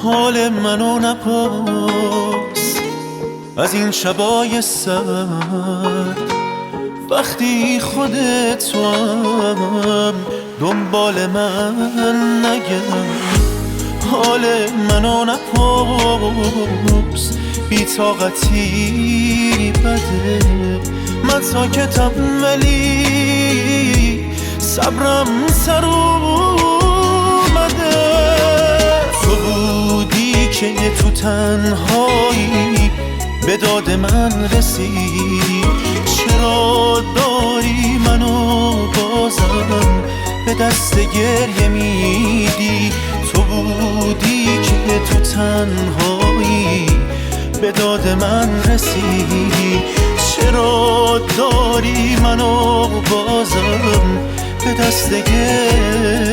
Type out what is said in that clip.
حال منو نپرس از این شبای سرد، وقتی خودت تو هم دنبال من نگرد. حال منو نپرس، بی‌طاقتی بده، من ساکتم ولی صبرم سر اومده. تو بودی که یه تو تنهایی به داد من رسیدی، چرا داری منو بازم به دست گریه میدی؟ تو بودی که تو تنهایی به داد من رسیدی، چرا داری منو بازم به دست گریه